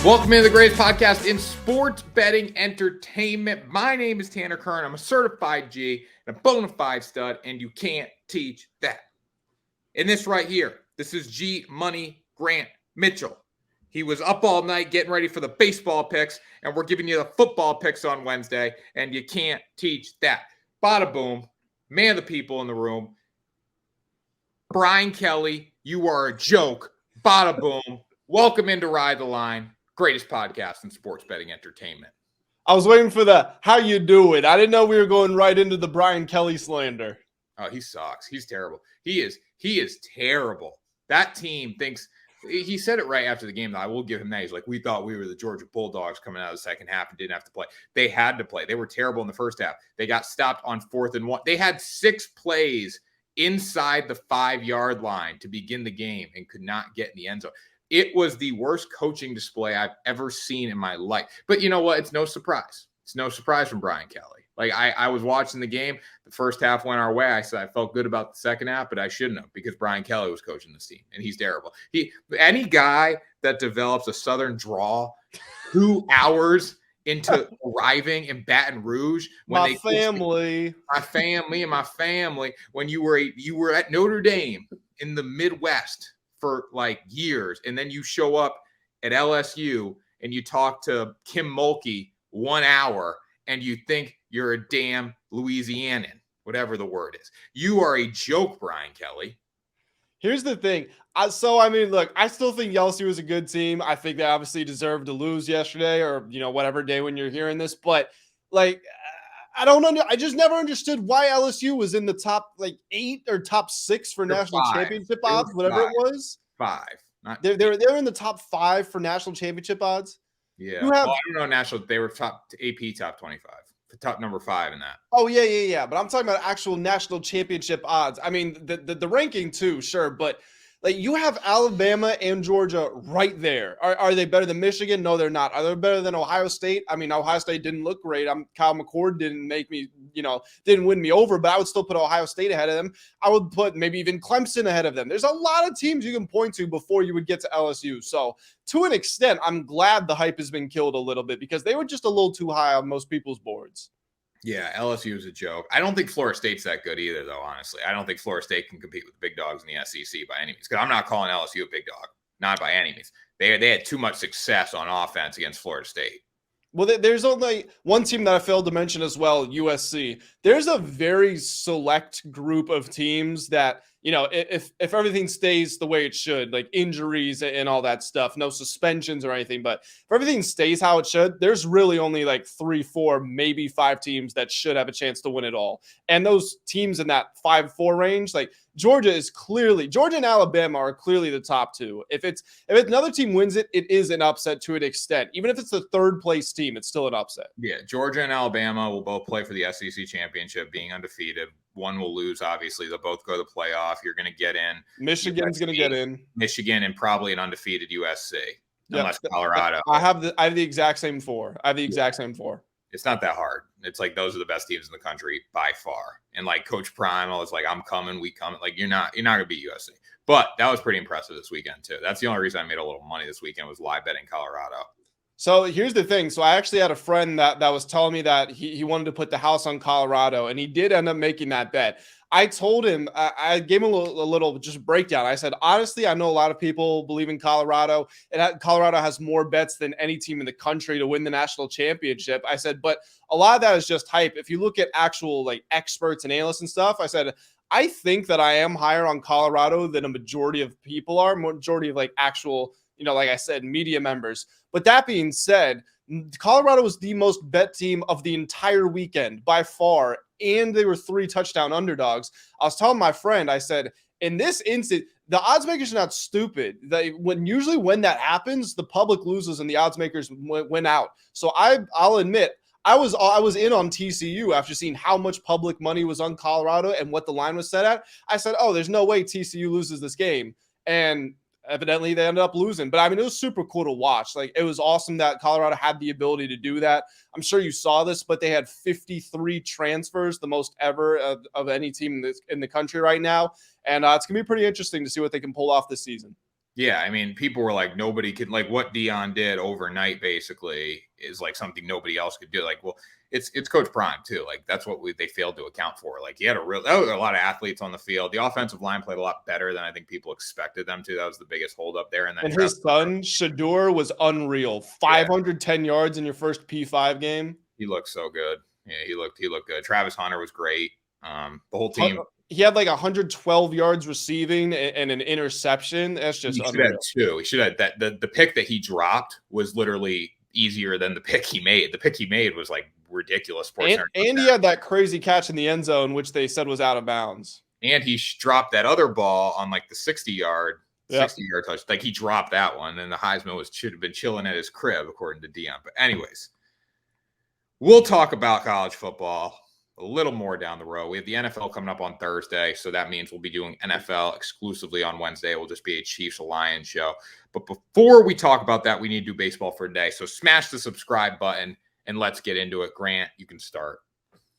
Welcome into the greatest podcast in sports betting entertainment. My name is Tanner Kern. I'm a certified G and a bona fide stud, and you can't teach that. And this right here, this is G Money Grant Mitchell. He was up all night getting ready for the baseball picks, and we're giving you the football picks on Wednesday, and you can't teach that. Bada boom, man of the people in the room. Brian Kelly, you are a joke. Bada boom. Welcome into Ride the Line. Greatest podcast in sports betting entertainment. I was waiting for the how you do it. I didn't know we were going right into the Brian Kelly slander. Oh, he sucks. He's terrible. He is terrible. That team thinks he said it right after the game. I will give him that. He's like, we thought we were the Georgia Bulldogs coming out of the second half and didn't have to play. They had to play. They were terrible in the first half. They got stopped on 4th and 1. They had 6 plays inside the 5-yard line to begin the game and could not get in the end zone. It was the worst coaching display I've ever seen in my life. But you know what? It's no surprise. It's no surprise from Brian Kelly. Like I was watching the game. The first half went our way. I said I felt good about the second half, but I shouldn't have because Brian Kelly was coaching this team, and he's terrible. Any guy that develops a Southern draw 2 hours into arriving in Baton Rouge when my family, when you were at Notre Dame in the Midwest for like years, and then you show up at LSU and you talk to Kim Mulkey 1 hour and you think you're a damn Louisianan, whatever the word is. You are a joke, Brian Kelly. Here's the thing. Look, I still think LSU is a good team. I think they obviously deserved to lose yesterday or, whatever day when you're hearing this. But, I just never understood why LSU was in the top, 8 or top 6 for national championship odds, whatever it was. 5. They're in the top 5 for national championship odds. Yeah. I don't know national. They were AP top 25. Top number 5 in that. Oh, yeah. But I'm talking about actual national championship odds. I mean, the ranking too, sure. But you have Alabama and Georgia right there. Are they better than Michigan? No, they're not. Are they better than Ohio State? I mean, Ohio State didn't look great. Kyle McCord didn't make me, didn't win me over, but I would still put Ohio State ahead of them. I would put maybe even Clemson ahead of them. There's a lot of teams you can point to before you would get to LSU. So to an extent, I'm glad the hype has been killed a little bit because they were just a little too high on most people's boards. Yeah, LSU is a joke. I don't think Florida State's that good either, though, honestly. I don't think Florida State can compete with the big dogs in the SEC by any means, because I'm not calling LSU a big dog, not by any means. They had too much success on offense against Florida State. Well, there's only one team that I failed to mention as well, USC. There's a very select group of teams that, if everything stays the way it should, like injuries and all that stuff, no suspensions or anything, but if everything stays how it should, there's really only 3, 4, maybe 5 teams that should have a chance to win it all. And those teams in that 5-4 range, Georgia and Alabama are clearly the top 2. If another team wins it, it is an upset to an extent. Even if it's the 3rd place team, it's still an upset. Yeah, Georgia and Alabama will both play for the SEC championship, being undefeated. One will lose, obviously. They'll both go to the playoff. You're going to get in. Michigan's going to get in. Michigan and probably an undefeated USC, unless Colorado. I have the exact same 4. Same 4. It's not that hard. It's those are the best teams in the country by far. And Coach Prime was I'm coming, we coming. You're not going to beat USC. But that was pretty impressive this weekend too. That's the only reason I made a little money this weekend was live betting Colorado. So here's the thing. So I actually had a friend that was telling me that he wanted to put the house on Colorado, and he did end up making that bet. I told him, I gave him a little just breakdown. I said, honestly, I know a lot of people believe in Colorado, and Colorado has more bets than any team in the country to win the national championship. I said, but a lot of that is just hype. If you look at actual experts and analysts and stuff, I said, I think that I am higher on Colorado than a majority of people are, majority of actual, like I said, media members. But that being said, Colorado was the most bet team of the entire weekend by far, and they were 3 touchdown underdogs. I was telling my friend, I said, in this instant, the odds makers are not stupid. Usually when that happens, the public loses and the odds makers win out. So I'll admit, I was in on TCU after seeing how much public money was on Colorado and what the line was set at. I said, oh, there's no way TCU loses this game. And evidently they ended up losing. But I mean, it was super cool to watch. It was awesome that Colorado had the ability to do that. I'm sure you saw this, but they had 53 transfers, the most ever of any team in the country right now. And it's going to be pretty interesting to see what they can pull off this season. Yeah, I mean, people were like, nobody could, like, what Dion did overnight basically is like something nobody else could do. Like, well, it's Coach Prime too. Like, that's what they failed to account for. Like, he had there was a lot of athletes on the field. The offensive line played a lot better than I think people expected them to. That was the biggest holdup there. And then And his son, Shador, was unreal. 510 yards in your first P5 game. He looked so good. Yeah, he looked good. Travis Hunter was great. The whole team. He had like 112 yards receiving and an interception. That's just unreal. Have two. He should have that. The pick that he dropped was literally easier than the pick he made. The pick he made was like ridiculous. And he had that crazy catch in the end zone, which they said was out of bounds. And he dropped that other ball on like the 60-yard touch. Like, he dropped that one, and the Heisman should have been chilling at his crib, according to Dion. But anyways, we'll talk about college football a little more down the road. We have the NFL coming up on Thursday, so that means we'll be doing NFL exclusively on Wednesday. It will just be a Chiefs-Lions show. But before we talk about that, we need to do baseball for today. So smash the subscribe button, and let's get into it. Grant, you can start.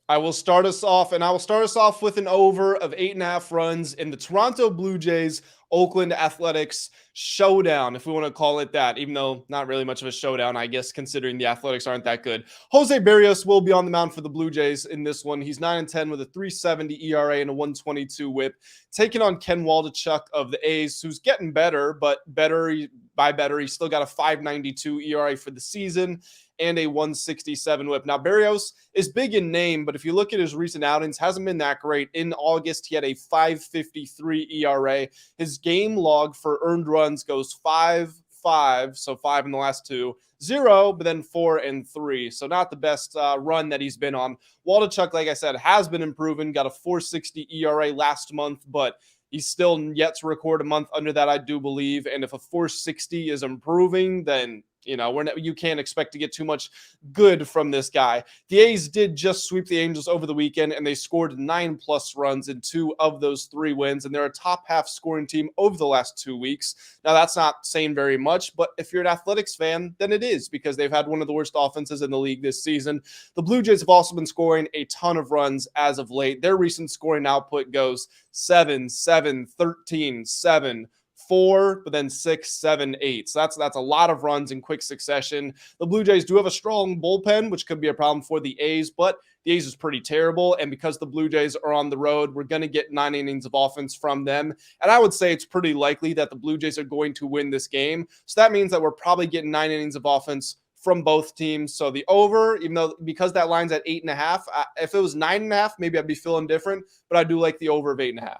I will start us off with an over of 8.5 runs in the Toronto Blue Jays Oakland Athletics showdown, if we want to call it that, even though not really much of a showdown, I guess, considering the Athletics aren't that good. Jose Barrios will be on the mound for the Blue Jays in this one. He's 9-10 with a 3.70 ERA and a 1.22 WHIP, taking on Ken Waldichuk of the A's, who's getting better, but he's still got a 5.92 ERA for the season and a 1.67 WHIP. Now, Barrios is big in name, but if you look at his recent outings, hasn't been that great. In August, he had a 5.53 ERA. His game log for earned runs goes 5-5, so 5 in the last two, 0, but then 4 and 3. So not the best run that he's been on. Waldichuk, like I said, has been improving, got a 4.60 ERA last month, but he's still yet to record a month under that, I do believe. And if a 4.60 is improving, then you can't expect to get too much good from this guy. The A's did just sweep the Angels over the weekend, and they scored 9+ runs in 2 of those 3 wins, and they're a top half scoring team over the last 2 weeks. Now, that's not saying very much, but if you're an Athletics fan, then it is, because they've had one of the worst offenses in the league this season. The Blue Jays have also been scoring a ton of runs as of late. Their recent scoring output goes 7, 7, 13, 7, 4, but then 6, 7, 8. So that's a lot of runs in quick succession. The Blue Jays do have a strong bullpen, which could be a problem for the A's, but the A's is pretty terrible. And because the Blue Jays are on the road, we're going to get 9 innings of offense from them. And I would say it's pretty likely that the Blue Jays are going to win this game. So that means that we're probably getting 9 innings of offense from both teams. So the over, because that line's at 8.5, if it was 9.5, maybe I'd be feeling different, but I do like the over of 8.5.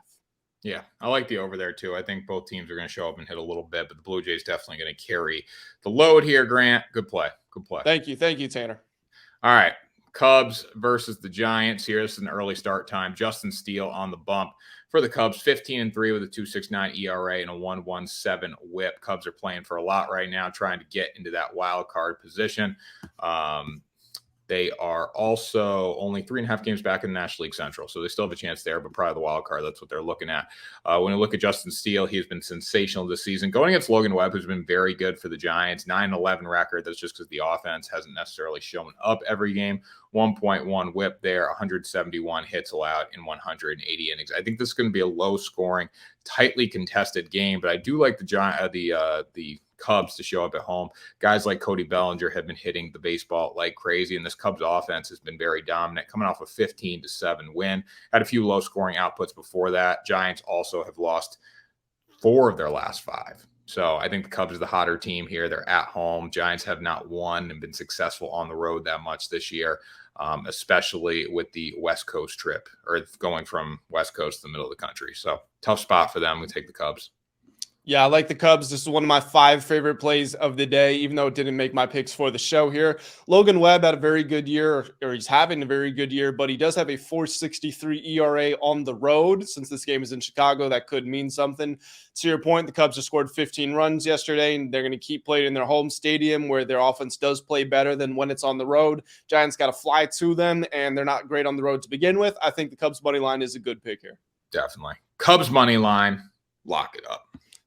Yeah, I like the over there too. I think both teams are going to show up and hit a little bit, but the Blue Jays definitely going to carry the load here, Grant. Good play. Thank you, Tanner. All right, Cubs versus the Giants here. This is an early start time. Justin Steele on the bump for the Cubs, 15-3 with a 2.69 ERA and a 1.17 WHIP. Cubs are playing for a lot right now, trying to get into that wild card position. They are also only 3.5 games back in the National League Central, so they still have a chance there, but probably the wild card, that's what they're looking at. When you look at Justin Steele, he's been sensational this season. Going against Logan Webb, who's been very good for the Giants, 9-11 record. That's just because the offense hasn't necessarily shown up every game. 1.1 WHIP there, 171 hits allowed in 180 innings. I think this is going to be a low-scoring, tightly contested game, but I do like the Cubs to show up at home. Guys like Cody Bellinger have been hitting the baseball like crazy, and this Cubs offense has been very dominant, coming off a 15-7 win. Had a few low-scoring outputs before that. Giants also have lost 4 of their last 5. So I think the Cubs are the hotter team here. They're at home. Giants have not won and been successful on the road that much this year, especially with the West Coast trip, or going from West Coast to the middle of the country. So tough spot for them. We take the Cubs. Yeah, I like the Cubs. This is one of my 5 favorite plays of the day, even though it didn't make my picks for the show here. Logan Webb had a very good year, or he's having a very good year, but he does have a 4.63 ERA on the road. Since this game is in Chicago, that could mean something. To your point, the Cubs just scored 15 runs yesterday, and they're going to keep playing in their home stadium where their offense does play better than when it's on the road. Giants got to fly to them, and they're not great on the road to begin with. I think the Cubs money line is a good pick here. Definitely. Cubs money line, lock it up.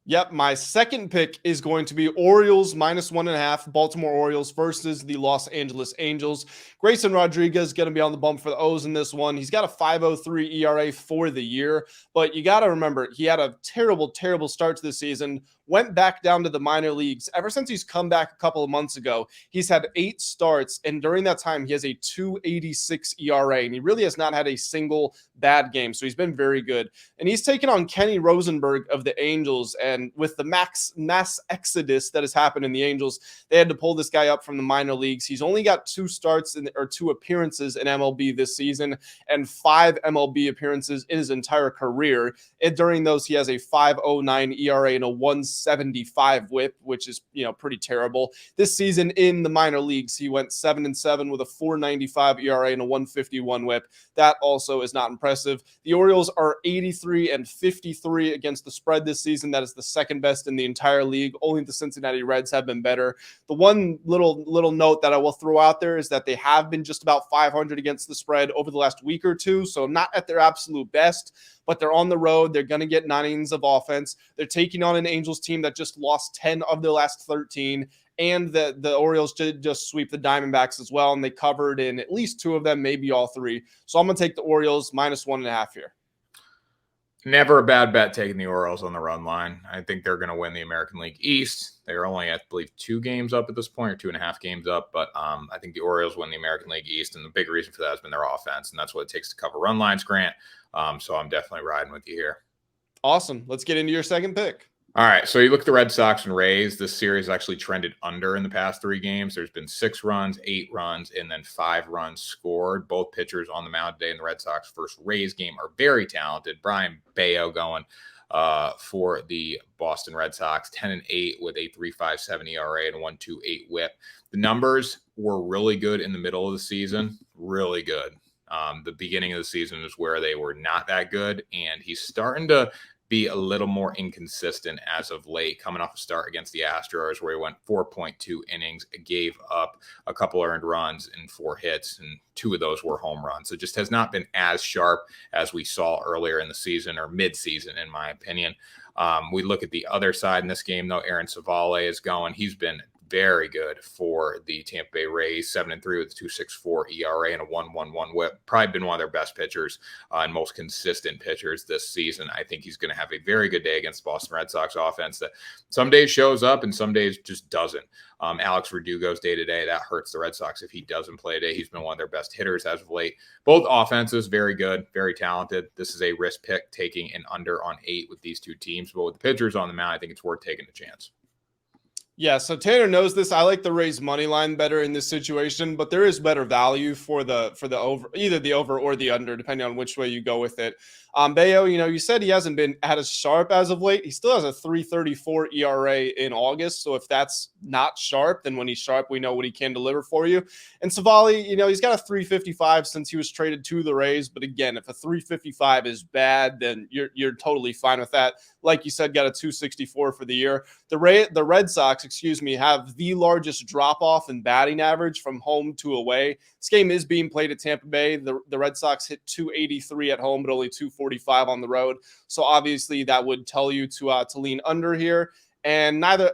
Yep, my second pick is going to be Orioles -1.5, Baltimore Orioles versus the Los Angeles Angels. Grayson Rodriguez is going to be on the bump for the O's in this one. He's got a 5.03 ERA for the year, but you got to remember, he had a terrible, terrible start to the season, went back down to the minor leagues. Ever since he's come back a couple of months ago, he's had 8 starts, and during that time, he has a 2.86 ERA, and he really has not had a single bad game, so he's been very good. And he's taken on Kenny Rosenberg of the Angels, and with the mass exodus that has happened in the Angels, they had to pull this guy up from the minor leagues. He's only got 2 starts or 2 appearances in MLB this season and 5 MLB appearances in his entire career. And during those, he has a 5.09 ERA and a 175 WHIP, which is, pretty terrible. This season in the minor leagues, he went 7-7 with a 4.95 ERA and a 151 WHIP. That also is not impressive. The Orioles are 83-53 against the spread this season. That is the second best in the entire league. Only the Cincinnati Reds have been better. The one little note that I will throw out there is that they have been just about 500 against the spread over the last week or two, so not at their absolute best, but they're on the road. They're going to get 9 innings of offense. They're taking on an Angels team that just lost 10 of their last 13, and the Orioles did just sweep the Diamondbacks as well, and they covered in at least 2 of them, maybe all 3. So I'm going to take the Orioles -1.5 here. Never a bad bet taking the Orioles on the run line. I think they're going to win the American League East. They're only, I believe, 2 games up at this point, or 2.5 games up. But I think the Orioles win the American League East, and the big reason for that has been their offense, and that's what it takes to cover run lines, Grant. So I'm definitely riding with you here. Awesome. Let's get into your second pick. All right, so you look at the Red Sox and Rays. This series actually trended under in the past 3 games. There's been 6 runs, 8 runs, and then 5 runs scored. Both pitchers on the mound today in the Red Sox first Rays game are very talented. Brian Bayo going for the Boston Red Sox, 10-8 with a 3.57 ERA and a 1.28 WHIP. The numbers were really good in the middle of the season, really good. The beginning of the season is where they were not that good, and he's starting to be a little more inconsistent as of late, coming off a start against the Astros where he went 4.2 innings, gave up a couple earned runs and 4 hits, and 2 of those were home runs. So it just has not been as sharp as we saw earlier in the season or mid-season, in my opinion. We look at the other side in this game, though. Aaron Savale is going. He's been very good for the Tampa Bay Rays, 7-3 with a 2.64 ERA and a 1.11 WHIP. Probably been one of their best pitchers and most consistent pitchers this season. I think he's going to have a very good day against the Boston Red Sox offense that some days shows up and some days just doesn't. Alex Verdugo's day-to-day, that hurts the Red Sox if he doesn't play today. He's been one of their best hitters as of late. Both offenses, very good, very talented. This is a risk pick, taking an under on 8 with these 2 teams. But with the pitchers on the mound, I think it's worth taking a chance. Yeah, so Tanner knows this. I like the Rays money line better in this situation, but there is better value for the over, either the over or the under, depending on which way you go with it. Bayo, you said he hasn't been as sharp as of late. He still has a 3.34 ERA in August. So if that's not sharp, then when he's sharp, we know what he can deliver for you. And Savali, he's got a 3.55 since he was traded to the Rays. But again, if a 3.55 is bad, then you're totally fine with that. Like you said, got a 2.64 for the year. The Red Sox, have the largest drop-off in batting average from home to away. This game is being played at Tampa Bay. The Red Sox hit 283 at home, but only 245 on the road. So obviously that would tell you to lean under here. And neither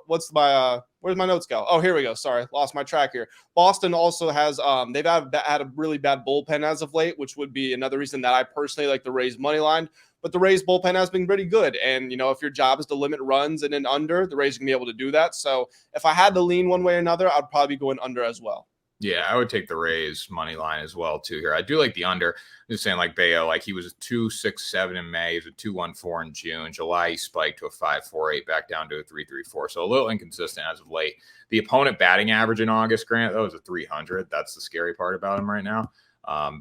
where's my notes go? Oh, here we go. Sorry, lost my track here. Boston also has they've had a really bad bullpen as of late, which would be another reason that I personally like the Rays money line. But the Rays bullpen has been pretty good. And, if your job is to limit runs and an under, the Rays can be able to do that. So if I had to lean one way or another, I'd probably be going under as well. Yeah, I would take the Rays money line as well, too, here. I do like the under. I'm just saying, like Bayo, like he was a 2.67 in May. He was a 2.14 in June. July, he spiked to a 5.48, back down to a 3.34. So a little inconsistent as of late. The opponent batting average in August, Grant, that was a 300. That's the scary part about him right now.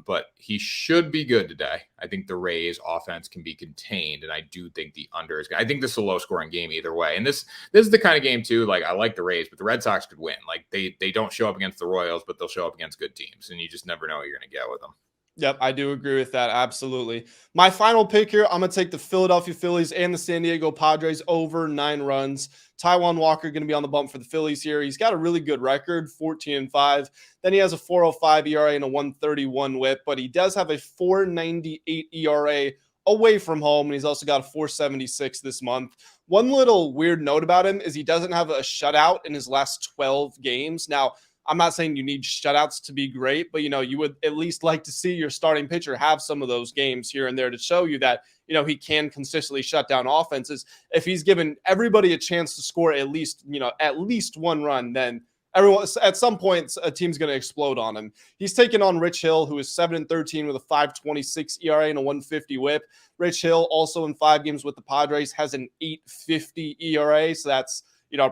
But he should be good today. I think the Rays offense can be contained, and I do think the under is good. I think this is a low-scoring game either way. And this is the kind of game, too, like I like the Rays, but the Red Sox could win. Like they don't show up against the Royals, but they'll show up against good teams, and you just never know what you're going to get with them. Yep, I do agree with that. Absolutely. My final pick here, I'm going to take the Philadelphia Phillies and the San Diego Padres over 9 runs. Taijuan Walker going to be on the bump for the Phillies here. He's got a really good record, 14-5. Then he has a 4.05 ERA and a 1.31 WHIP, but he does have a 4.98 ERA away from home, and he's also got a 4.76 this month. One little weird note about him is he doesn't have a shutout in his last 12 games. Now, I'm not saying you need shutouts to be great, but, you would at least like to see your starting pitcher have some of those games here and there to show you that, he can consistently shut down offenses. If he's given everybody a chance to score at least one run, then everyone at some point a team's going to explode on him. He's taken on Rich Hill, who is 7-13 with a 5.26 ERA and a 1.50 WHIP. Rich Hill also in 5 games with the Padres has an 8.50 ERA, so that's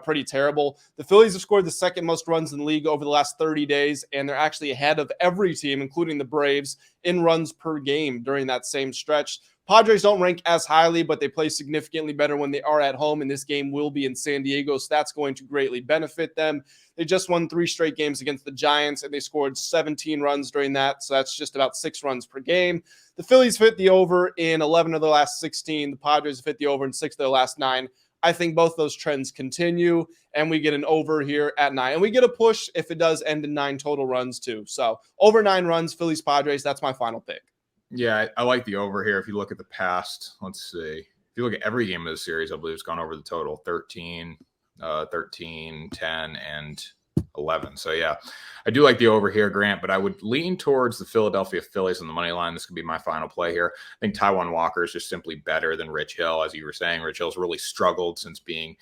pretty terrible. The Phillies have scored the second most runs in the league over the last 30 days, and they're actually ahead of every team, including the Braves, in runs per game during that same stretch. Padres don't rank as highly, but they play significantly better when they are at home, and this game will be in San Diego, so that's going to greatly benefit them. They just won 3 straight games against the Giants, and they scored 17 runs during that, so that's just about 6 runs per game. The Phillies hit the over in 11 of their last 16. The Padres have hit the over in 6 of their last 9. I think both those trends continue, and we get an over here at 9. And we get a push if it does end in 9 total runs too. So over 9 runs, Phillies, Padres, that's my final pick. Yeah, I like the over here. If you look at the past, let's see. If you look at every game of the series, I believe it's gone over the total 13, 10, and 11. So, yeah, I do like the over here, Grant, but I would lean towards the Philadelphia Phillies on the money line. This could be my final play here. I think Taijuan Walker is just simply better than Rich Hill. As you were saying, Rich Hill's really struggled since being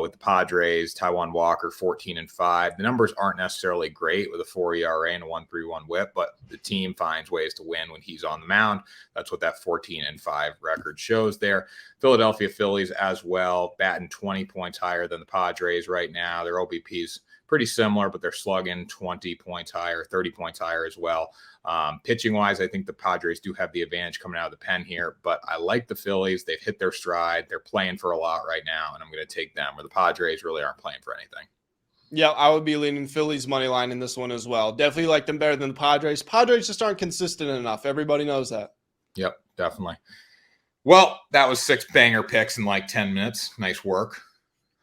with the Padres. Taijuan Walker, 14-5. The numbers aren't necessarily great with a 4 ERA and a 1.31 WHIP, but the team finds ways to win when he's on the mound. That's what that 14-5 record shows there. Philadelphia Phillies as well, batting 20 points higher than the Padres right now. Their OBP's pretty similar, but they're slugging 20 points higher, 30 points higher as well. Pitching-wise, I think the Padres do have the advantage coming out of the pen here, but I like the Phillies. They've hit their stride. They're playing for a lot right now, and I'm going to take them, where the Padres really aren't playing for anything. Yeah, I would be leaning Phillies money line in this one as well. Definitely like them better than the Padres. Padres just aren't consistent enough. Everybody knows that. Yep, definitely. Well, that was 6 banger picks in like 10 minutes. Nice work.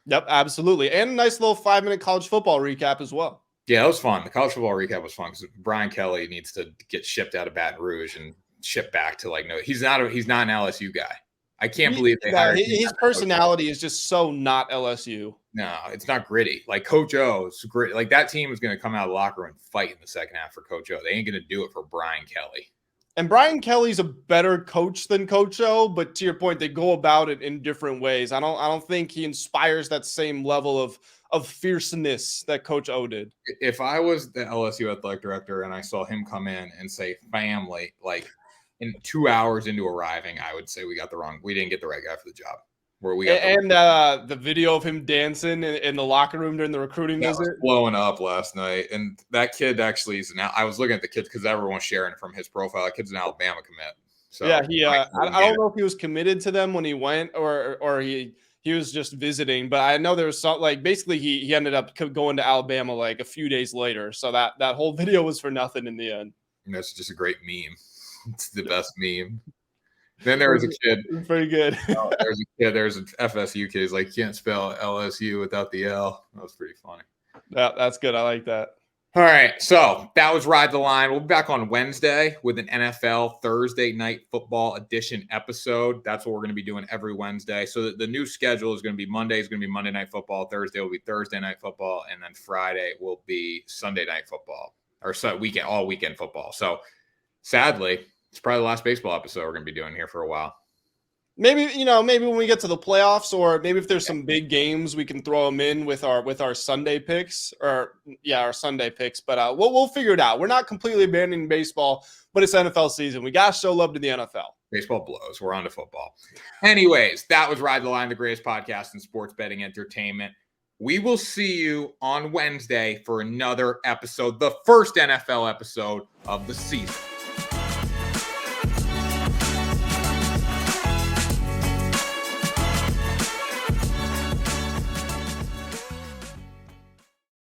Yep, absolutely. And a nice little 5-minute college football recap as well. Yeah, that was fun. The college football recap was fun because Brian Kelly needs to get shipped out of Baton Rouge and shipped back to he's not an LSU guy. I can't believe they hired him. His personality is just so not LSU. No, it's not gritty. Like Coach O is gritty. Like that team is going to come out of the locker room and fight in the second half for Coach O. They ain't going to do it for Brian Kelly. And Brian Kelly's a better coach than Coach O, but to your point, they go about it in different ways. I don't think he inspires that same level of fierceness that Coach O did. If I was the LSU athletic director and I saw him come in and say family, like in 2 hours into arriving, I would say we didn't get the right guy for the job. The video of him dancing in the locker room during the recruiting visit was blowing up last night. And that kid actually is now. I was looking at the kids because everyone's sharing it from his profile. That kid's an Alabama commit. So yeah, I don't know if he was committed to them when he went or he was just visiting. But I know there was basically he ended up going to Alabama like a few days later. So that whole video was for nothing in the end. And that's just a great meme. It's the best meme. Then there was a kid. Pretty good. There's an FSU kid. He's like, can't spell LSU without the L. That was pretty funny. Yeah, that's good. I like that. All right. So that was Ride the Line. We'll be back on Wednesday with an NFL Thursday Night Football edition episode. That's what we're going to be doing every Wednesday. So the new schedule is going to be Monday is going to be Monday Night Football. Thursday will be Thursday Night Football. And then Friday will be Sunday Night Football or all weekend football. So sadly, it's probably the last baseball episode we're going to be doing here for a while. Maybe when we get to the playoffs, or maybe if there's some big games, we can throw them in with our Sunday picks our Sunday picks. But we'll figure it out. We're not completely abandoning baseball, but it's NFL season. We got to show love to the NFL. Baseball blows. We're on to football. Anyways, that was Ride the Line, the greatest podcast in sports betting entertainment. We will see you on Wednesday for another episode, the first NFL episode of the season.